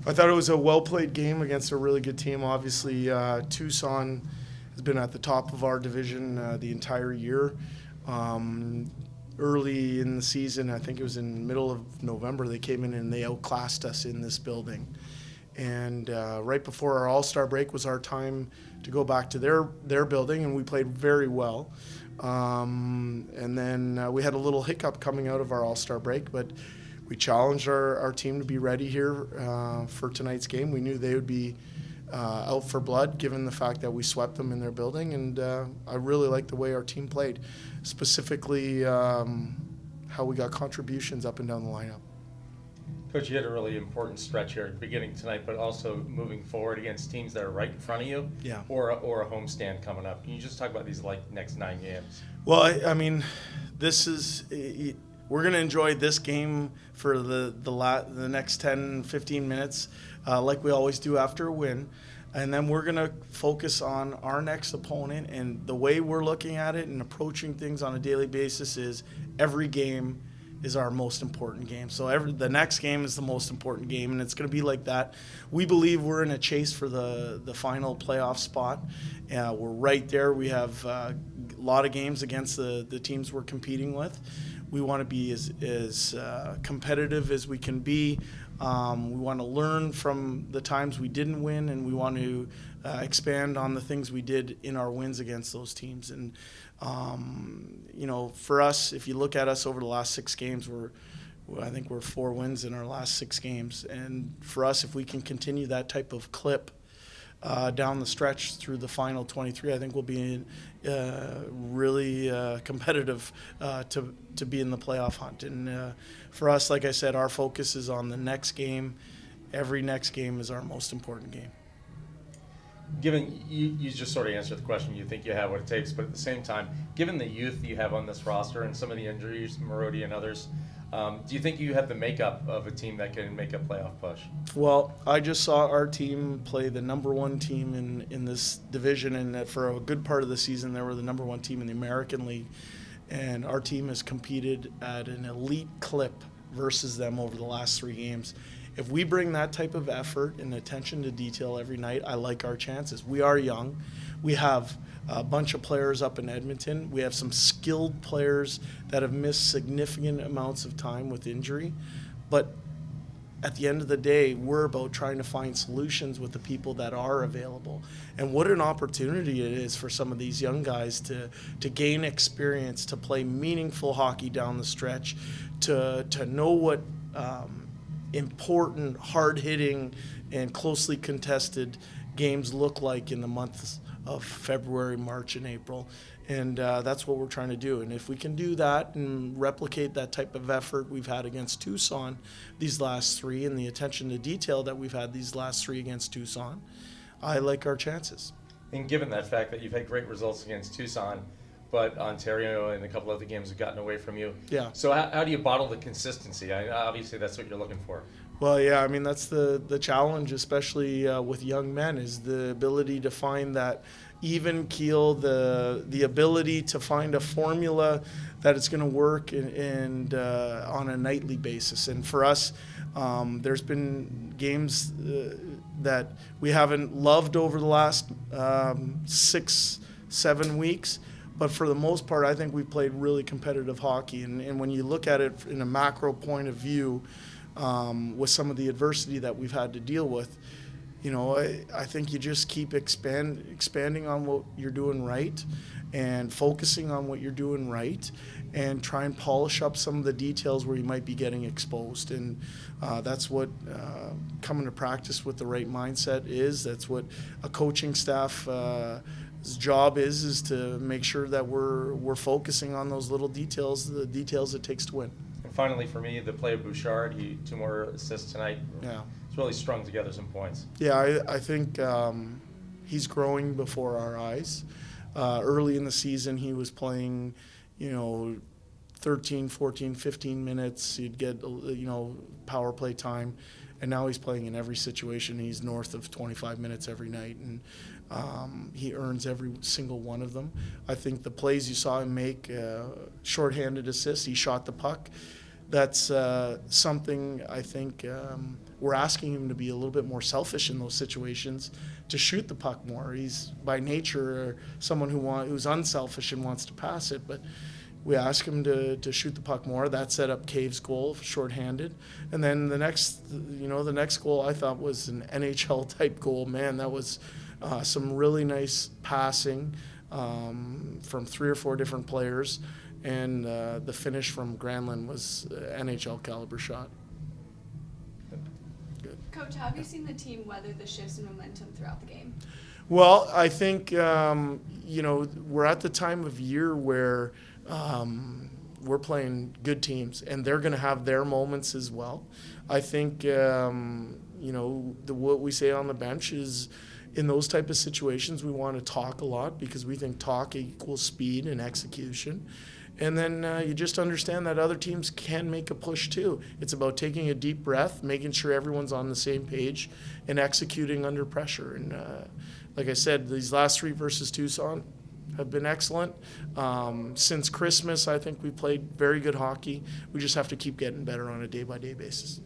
I thought it was a well-played game against a really good team. Obviously, Tucson has been at the top of our division the entire year. Early in the season, I think it was in the middle of November, they came in and they outclassed us in this building. And right before our All-Star break was our time to go back to their building, and we played very well. And then we had a little hiccup coming out of our All-Star break, but we challenged our team to be ready here for tonight's game. We knew they would be out for blood given the fact that we swept them in their building, and I really liked the way our team played, specifically how we got contributions up and down the lineup. Coach, you had a really important stretch here at the beginning tonight, but also moving forward against teams that are right in front of you, Yeah. or a homestand coming up. Can you just talk about these next 9 games? Well, I mean, this is we're going to enjoy this game for the next 10, 15 minutes, like we always do after a win. And then we're going to focus on our next opponent. And the way we're looking at it and approaching things on a daily basis is every game is our most important game. So the next game is the most important game, and it's going to be like that. We believe we're in a chase for the final playoff spot. We're right there. We have a lot of games against the teams we're competing with. We want to be as competitive as we can be. We want to learn from the times we didn't win, and we want to expand on the things we did in our wins against those teams. And for us, if you look at us over the last 6 games, I think we're 4 wins in our last 6 games. And for us, if we can continue that type of clip down the stretch through the final 23, I think we'll be really competitive to be in the playoff hunt. And for us, like I said, our focus is on the next game. Every next game is our most important game. Given you just sort of answered the question, you think you have what it takes, but at the same time, given the youth you have on this roster and some of the injuries, Marody and others, do you think you have the makeup of a team that can make a playoff push? Well, I just saw our team play the number 1 team in this division, and for a good part of the season, they were the number 1 team in the American League. And our team has competed at an elite clip versus them over the last 3 games. If we bring that type of effort and attention to detail every night, I like our chances. We are young. We have a bunch of players up in Edmonton. We have some skilled players that have missed significant amounts of time with injury. But at the end of the day, we're about trying to find solutions with the people that are available. And what an opportunity it is for some of these young guys to gain experience, to play meaningful hockey down the stretch, to know what important, hard-hitting, and closely contested games look like in the months of February, March, and April. And that's what we're trying to do. And if we can do that and replicate that type of effort we've had against Tucson these last 3 and the attention to detail that we've had these last 3 against Tucson, I like our chances. And given that fact that you've had great results against Tucson, but Ontario and a couple other games have gotten away from you. Yeah. So how do you bottle the consistency? Obviously, that's what you're looking for. Well, yeah, I mean, that's the challenge, especially with young men, is the ability to find that even keel, the ability to find a formula that it's going to work and on a nightly basis. And for us, there's been games that we haven't loved over the last 6-7 weeks. But for the most part, I think we've played really competitive hockey. And when you look at it in a macro point of view, with some of the adversity that we've had to deal with, I think you just keep expanding on what you're doing right and focusing on what you're doing right and try and polish up some of the details where you might be getting exposed. And that's what coming to practice with the right mindset is. That's what a coaching staff his job is to make sure that we're focusing on those little details, the details it takes to win. And finally, for me, the play of Bouchard, 2 more assists tonight. Yeah, it's really strung together some points. Yeah, I think he's growing before our eyes. Early in the season, he was playing, 13, 14, 15 minutes. He'd get, power play time. And now he's playing in every situation. He's north of 25 minutes every night, and he earns every single one of them. I think the plays you saw him make, shorthanded assists, he shot the puck that's something I think we're asking him to be a little bit more selfish in those situations, to shoot the puck more. He's by nature someone who's unselfish and wants to pass it, but we ask him to shoot the puck more. That set up Cave's goal, shorthanded. And then the next goal I thought was an NHL type goal. Man, that was some really nice passing from 3 or 4 different players. And the finish from Granlund was NHL caliber shot. Good. Coach, how have you seen the team weather the shifts in momentum throughout the game? Well, I think, we're at the time of year where we're playing good teams, and they're going to have their moments as well. I think, what we say on the bench is, in those type of situations, we want to talk a lot because we think talk equals speed and execution. And then you just understand that other teams can make a push too. It's about taking a deep breath, making sure everyone's on the same page, and executing under pressure. And like I said, these last 3 versus Tucson have been excellent. Since Christmas, I think we played very good hockey. We just have to keep getting better on a day-by-day basis.